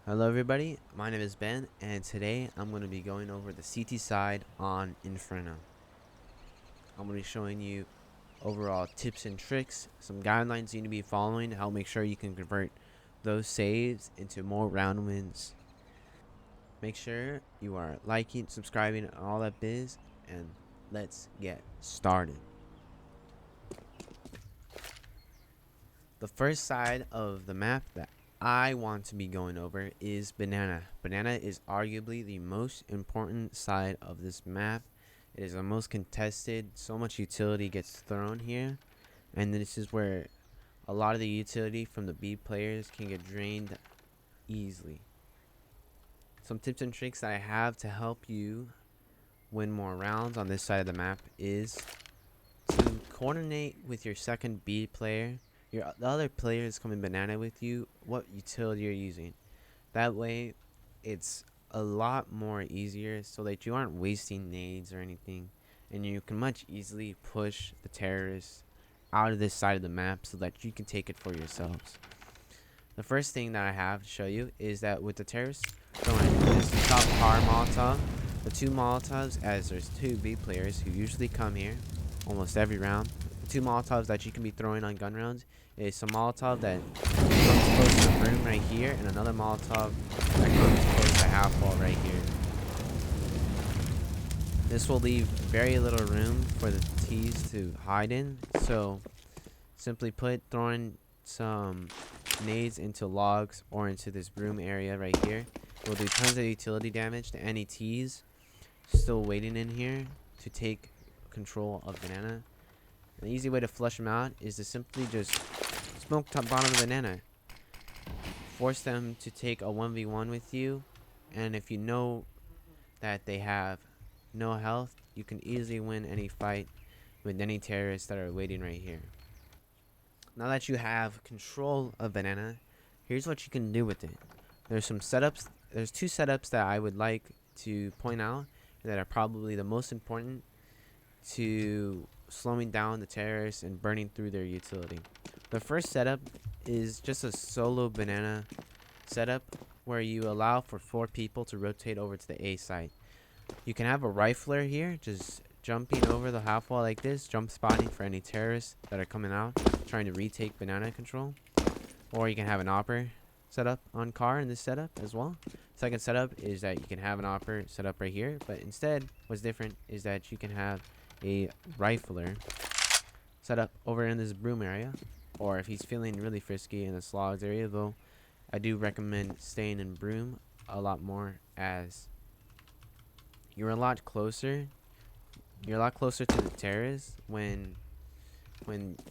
Hello everybody, my name is Ben, and today I'm going to be going over the CT side on Inferno. I'm going to be showing you overall tips and tricks, some guidelines you need to be following to help make sure you can convert those saves into more round wins. Make sure you are liking, subscribing, and all that biz, and let's get started. The first side of the map that I want to be going over is Banana. Banana is arguably the most important side of this map. It is the most contested. So much utility gets thrown here, and this is where a lot of the utility from the B players can get drained easily. Some tips and tricks that I have to help you win more rounds on this side of the map is to coordinate with your second B player. The other players coming banana with you, what utility you're using. That way, it's a lot more easier so that you aren't wasting nades or anything, and you can much easily push the terrorists out of this side of the map so that you can take it for yourselves. The first thing that I have to show you is that with the terrorists throwing this top car Molotov, the two Molotovs, as there's two B players who usually come here almost every round. The two Molotovs that you can be throwing on gun rounds is some Molotov that comes close to the room right here, and another Molotov that comes close to half wall right here. This will leave very little room for the T's to hide in, so simply put, throwing some nades into logs or into this room area right here will do tons of utility damage to any T's still waiting in here to take control of banana. An easy way to flush them out is to simply just smoke top bottom of banana. Force them to take a 1v1 with you, and if you know that they have no health, you can easily win any fight with any terrorists that are waiting right here. Now that you have control of banana, here's what you can do with it. There's two setups that I would like to point out that are probably the most important to slowing down the terrorists and burning through their utility. The first setup is just a solo banana setup where you allow for 4 people to rotate over to the A site. You can have a rifler here just jumping over the half wall like this, jump spotting for any terrorists that are coming out trying to retake banana control. Or you can have an opper set up on car in this setup as well. Second setup is that you can have an opper set up right here, but instead what's different is that you can have a rifler set up over in this broom area, or if he's feeling really frisky in the slogs area, though I do recommend staying in broom a lot more, as you're a lot closer to the terrorists when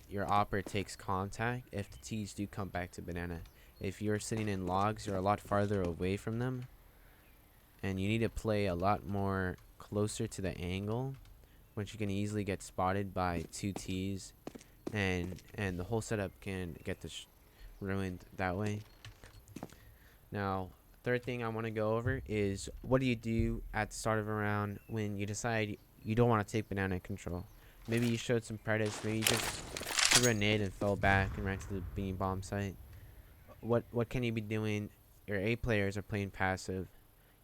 your opper takes contact if the T's do come back to banana. If you're sitting in logs, you're a lot farther away from them, and you need to play a lot more closer to the angle, which you can easily get spotted by 2 T's, and the whole setup can get ruined that way. Now, third thing I want to go over is what do you do at the start of a round when you decide you don't want to take banana control. Maybe you showed some predators, maybe you just threw a nade and fell back and ran to the beam bomb site. What can you be doing? Your A players are playing passive.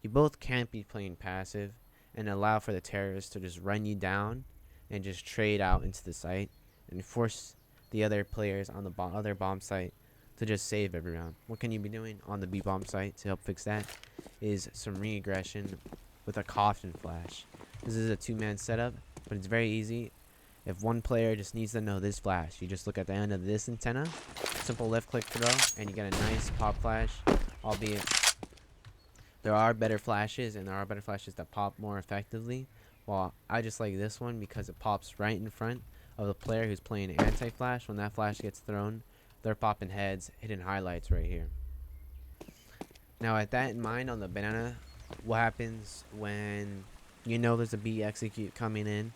You both can't be playing passive and allow for the terrorists to just run you down and just trade out into the site and force the other players on the other bomb site to just save every round. What can you be doing on the B bomb site to help fix that is some re-aggression with a coffin flash. This is a 2-man setup, but it's very easy. If one player just needs to know this flash, you just look at the end of this antenna, simple left click throw, and you get a nice pop flash, albeit there are better flashes, and there are better flashes that pop more effectively. Well, I just like this one because it pops right in front of the player who's playing anti-flash. When that flash gets thrown, they're popping heads, hitting highlights right here. Now, with that in mind on the banana, what happens when you know there's a B execute coming in,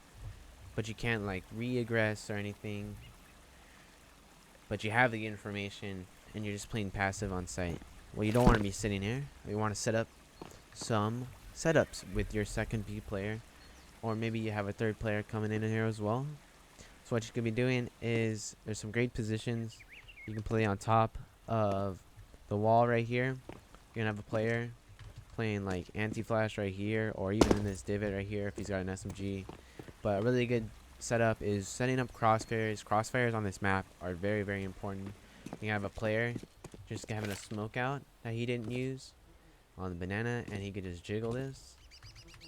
but you can't like re-aggress or anything, but you have the information and you're just playing passive on site? Well, you don't want to be sitting here. You want to set up some setups with your second B player, or maybe you have a third player coming in here as well. So what you could be doing is there's some great positions you can play on top of the wall right here. You You're gonna have a player playing like anti-flash right here, or even in this divot right here if he's got an SMG. But a really good setup is setting up crossfires. Crossfires on this map are very, very important. You have a player just having a smoke out that he didn't use on the banana, and he could just jiggle this,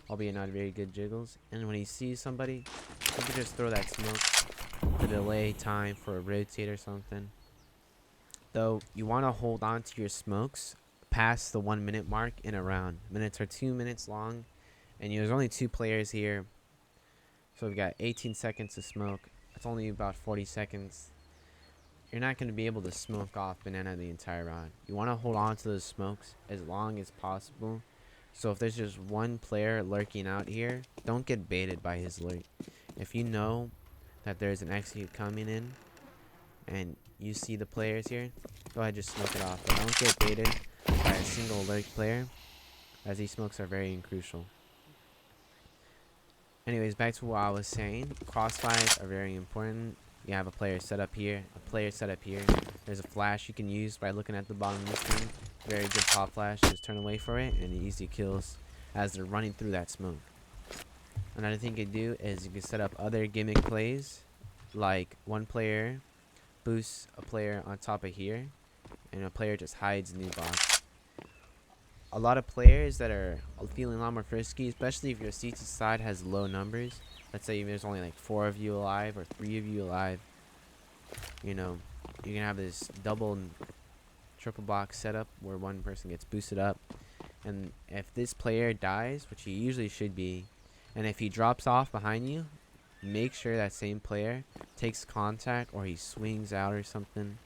albeit not very good jiggles. And when he sees somebody, he could just throw that smoke to delay time for a rotate or something. Though you want to hold on to your smokes past the 1 minute mark in a round. Minutes are 2 minutes long, and there's only 2 players here. So we've got 18 seconds to smoke. That's only about 40 seconds. You're not going to be able to smoke off banana the entire round. You want to hold on to those smokes as long as possible. So if there's just one player lurking out here, don't get baited by his lurk. If you know that there's an execute coming in and you see the players here, go ahead, just smoke it off. But don't get baited by a single lurk player, as these smokes are very crucial. Anyways, back to what I was saying. Crossfires are very important. You have a player set up here, a player set up here. There's a flash you can use by looking at the bottom of the screen. Very good pop flash. Just turn away for it, and easy kills as they're running through that smoke. Another thing you can do is you can set up other gimmick plays, like one player boosts a player on top of here, and a player just hides in the box. A lot of players that are feeling a lot more frisky, especially if your CT side has low numbers. Let's say there's only like 4 of you alive or 3 of you alive. You know, you can have this double and triple box setup where one person gets boosted up. And if this player dies, which he usually should be, and if he drops off behind you, make sure that same player takes contact or he swings out or something,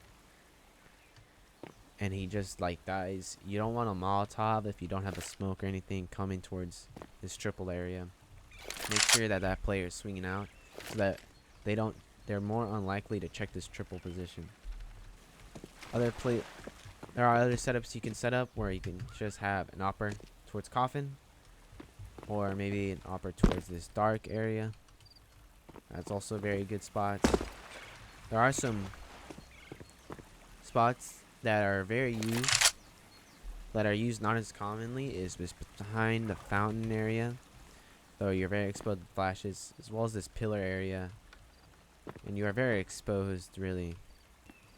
and he just like dies. You don't want a Molotov if you don't have a smoke or anything coming towards this triple area. Make sure that that player is swinging out so that they're more unlikely to check this triple position. There are other setups you can set up where you can just have an upper towards coffin, or maybe an upper towards this dark area. That's also very good spots. There are some spots that are used not as commonly, is behind the fountain area, though you're very exposed to flashes, as well as this pillar area, and you are very exposed. Really,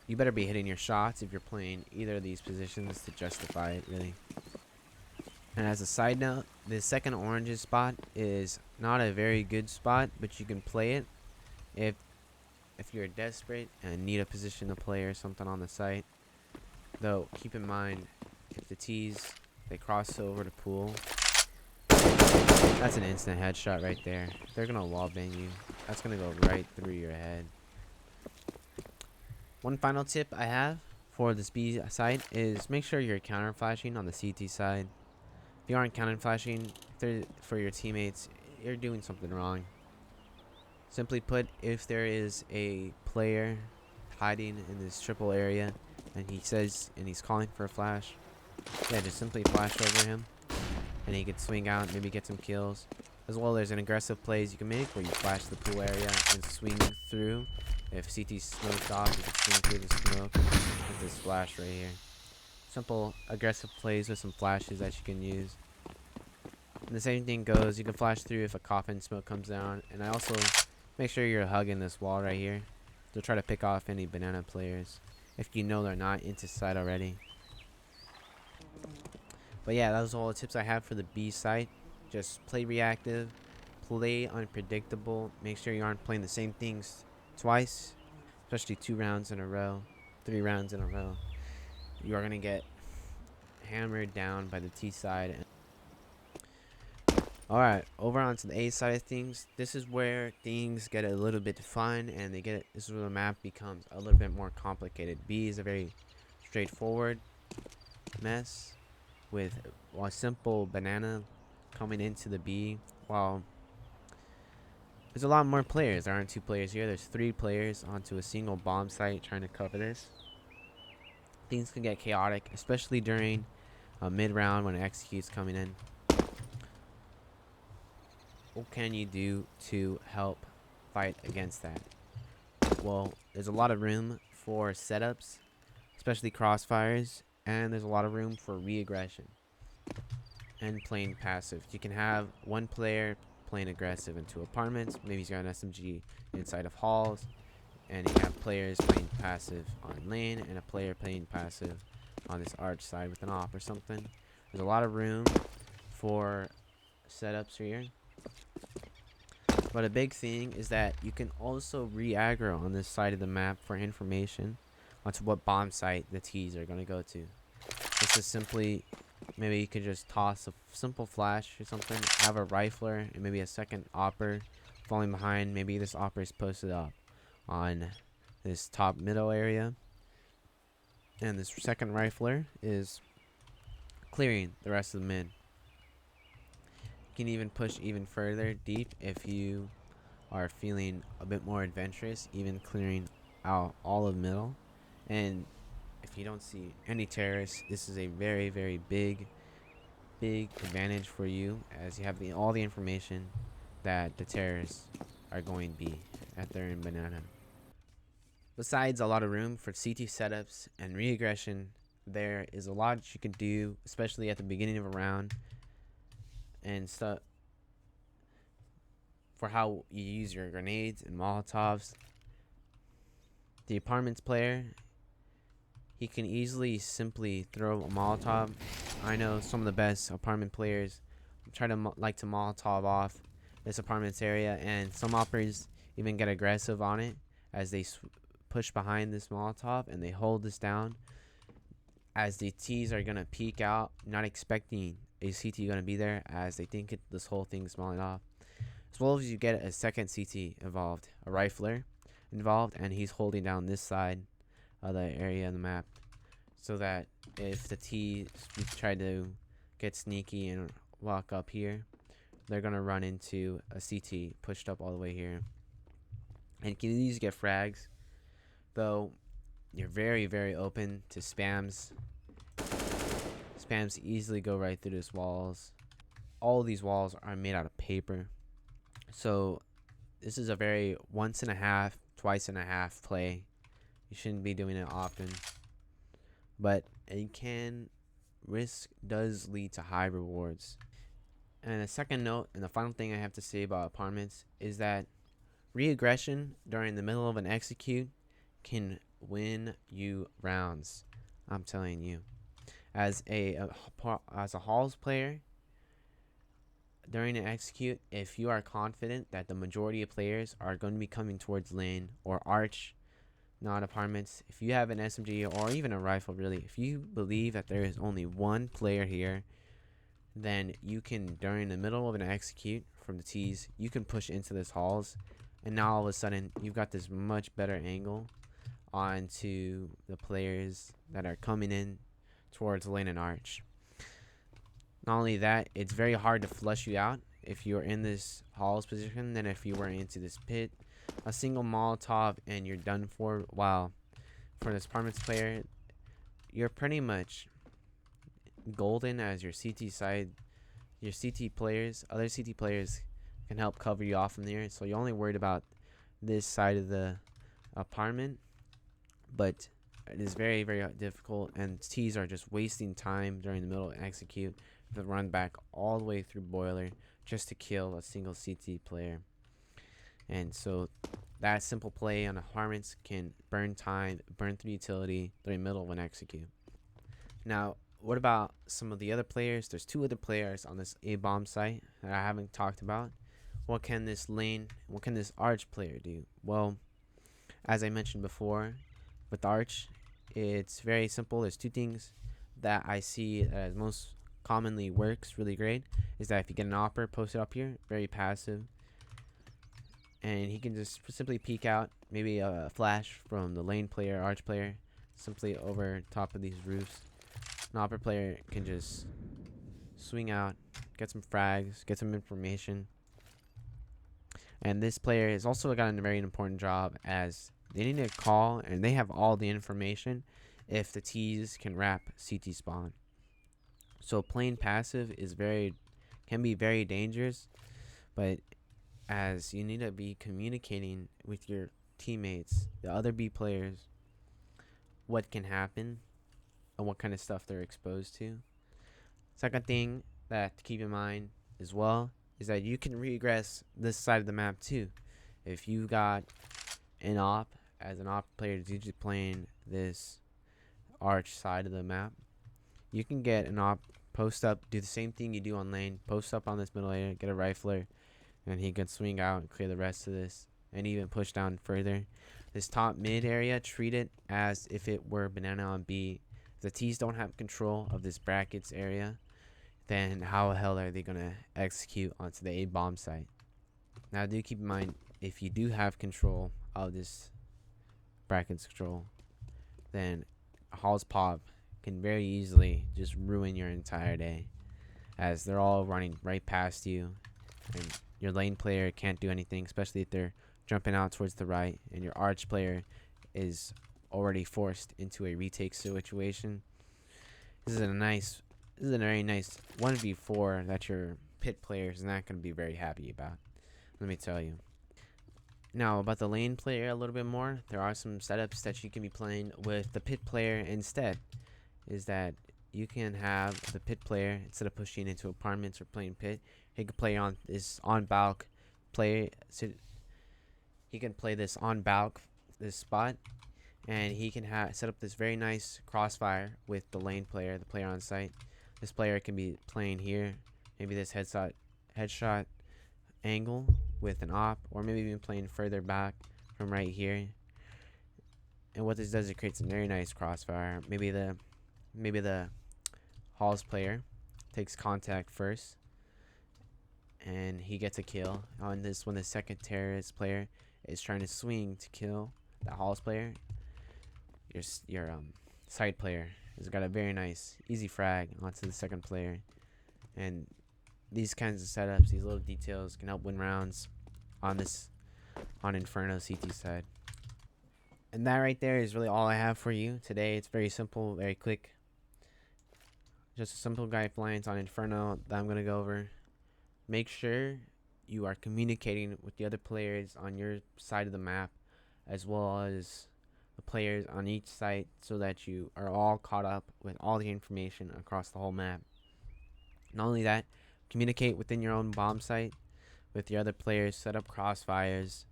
you better be hitting your shots if you're playing either of these positions to justify it, really. And as a side note, the second oranges spot is not a very good spot, but you can play it if you're desperate and need a position to play or something on the site. Though keep in mind, if the T's they cross over to pool, that's an instant headshot right there. They're gonna wallbang you. That's gonna go right through your head. One final tip I have for this B side is make sure you're counter flashing on the CT side. If you aren't counter flashing for your teammates, you're doing something wrong. Simply put, if there is a player hiding in this triple area and he's calling for a flash, yeah, just simply flash over him and he can swing out, maybe get some kills. As well, there's an aggressive plays you can make where you flash the pool area and swing through. If CT's smoked off, you can swing through the smoke with this flash right here. Simple aggressive plays with some flashes that you can use. And the same thing goes, you can flash through if a coffin smoke comes down. And I also make sure you're hugging this wall right here to try to pick off any banana players if you know they're not into side already. But yeah, those are all the tips I have for the B site. Just play reactive, play unpredictable, make sure you aren't playing the same things twice, especially 2 rounds in a row, 3 rounds in a row. You are going to get hammered down by the T side. Alright, over onto the A side of things. This is where things get a little bit fun, and this is where the map becomes a little bit more complicated. B is a very straightforward mess with a simple banana coming into the B, while there's a lot more players. There aren't 2 players here, there's 3 players onto a single bomb site trying to cover this. Things can get chaotic, especially during mid-round when it executes coming in. What can you do to help fight against that? Well, there's a lot of room for setups, especially crossfires, and there's a lot of room for re-aggression and playing passive. You can have one player playing aggressive into apartments. Maybe he's got an SMG inside of halls, and you have players playing passive on lane and a player playing passive on this arch side with an op or something. There's a lot of room for setups here. But a big thing is that you can also re-aggro on this side of the map for information onto what bomb site the T's are going to go to. This is simply, maybe you could just toss a simple flash or something, have a rifler and maybe a second opper falling behind. Maybe this opper is posted up on this top middle area, and this second rifler is clearing the rest of the mid. You can even push even further deep if you are feeling a bit more adventurous, even clearing out all of middle. And if you don't see any terrorists, this is a very, very big advantage for you, as you have all the information that the terrorists are going to be at their in banana. Besides a lot of room for CT setups and re-aggression, there is a lot you can do, especially at the beginning of a round, and stuff for how you use your grenades and molotovs. The apartments player, he can easily simply throw a molotov. I know some of the best apartment players try to like to molotov off this apartments area, and some operators even get aggressive on it as they push behind this molotov and they hold this down, as the T's are gonna peek out, not expecting a CT gonna be there, as they think this whole thing is smelling off. As well as you get a second CT involved, a rifler involved, and he's holding down this side of the area on the map, so that if the T try to get sneaky and walk up here, they're gonna run into a CT pushed up all the way here, and you can easily get frags, though you're very, very open to spams. Spams easily go right through these walls. All of these walls are made out of paper, so this is a very once and a half, twice and a half play. You shouldn't be doing it often, but risk does lead to high rewards. And a second note, and the final thing I have to say about apartments, is that re-aggression during the middle of an execute can win you rounds. I'm telling you, as a halls player, during an execute, if you are confident that the majority of players are going to be coming towards lane or arch, not apartments, if you have an SMG or even a rifle, really, if you believe that there is only one player here, then you can, during the middle of an execute from the T's, you can push into this halls, and now all of a sudden you've got this much better angle onto the players that are coming in towards lane and arch. Not only that, it's very hard to flush you out if you're in this halls position than if you were into this pit. A single Molotov and you're done for. While for this apartments player, you're pretty much golden, as your CT side, your CT players, other CT players can help cover you off from there. So you're only worried about this side of the apartment, but it is very, very difficult, and T's are just wasting time during the middle and execute to run back all the way through boiler just to kill a single CT player. And so that simple play on apartments can burn time, burn through utility during the middle of an execute. Now, what about some of the other players? There's two other players on this A bomb site that I haven't talked about. What can this arch player do? Well, as I mentioned before, with arch, it's very simple. There's two things that I see as most commonly works really great, is that if you get an opper posted up here, very passive, and he can just simply peek out, maybe a flash from the lane player, arch player, simply over top of these roofs. An opper player can just swing out, get some frags, get some information. And this player has also got a very important job, as they need to call, and they have all the information if the T's can wrap CT spawn. So playing passive can be very dangerous, but as you need to be communicating with your teammates, the other B players, what can happen, and what kind of stuff they're exposed to. Second thing that to keep in mind as well is that you can regress this side of the map too. If you got an op, as an op player is usually playing this arch side of the map, you can get an op, post up, do the same thing you do on lane, post up on this middle area, get a rifler, and he can swing out and clear the rest of this, and even push down further. This top mid area, treat it as if it were banana on B. If the T's don't have control of this brackets area, then how the hell are they gonna execute onto the A bomb site? Now do keep in mind, if you do have control of this brackets control, then Hall's pop can very easily just ruin your entire day, as they're all running right past you, and your lane player can't do anything, especially if they're jumping out towards the right, and your arch player is already forced into a retake situation. This is a very nice 1v4 that your pit player is not going to be very happy about. Let me tell you. Now about the lane player a little bit more. There are some setups that you can be playing with the pit player instead. Is that you can have the pit player, instead of pushing into apartments or playing pit, he can play on this on balk play. So he can play this on balk, this spot, and he can set up this very nice crossfire with the lane player, the player on site. This player can be playing here, maybe this headshot angle with an op, or maybe even playing further back from right here. And what this does, it creates a very nice crossfire. Maybe the Halls player takes contact first, and he gets a kill on this when the second terrorist player is trying to swing to kill the Halls player. Your side player has got a very nice easy frag onto the second player, and these kinds of setups, these little details, can help win rounds on Inferno CT side. And that right there is really all I have for you today. It's very simple, very quick. Just a simple guidelines on Inferno that I'm going to go over. Make sure you are communicating with the other players on your side of the map, as well as the players on each site, so that you are all caught up with all the information across the whole map. Not only that, communicate within your own bomb site with the other players, set up crossfires,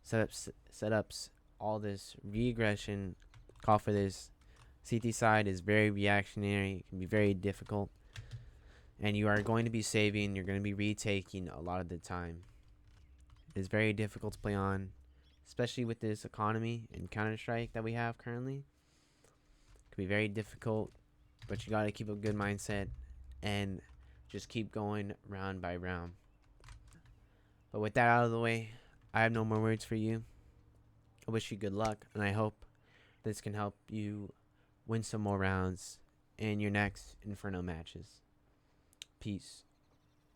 setups, all this regression. Call for this. CT side is very reactionary. It can be very difficult, and you are going to be saving. You're going to be retaking a lot of the time. It is very difficult to play on, especially with this economy and Counter-Strike that we have currently. It can be very difficult, but you got to keep a good mindset and just keep going round by round. But with that out of the way, I have no more words for you. I wish you good luck, and I hope this can help you win some more rounds in your next Inferno matches. Peace.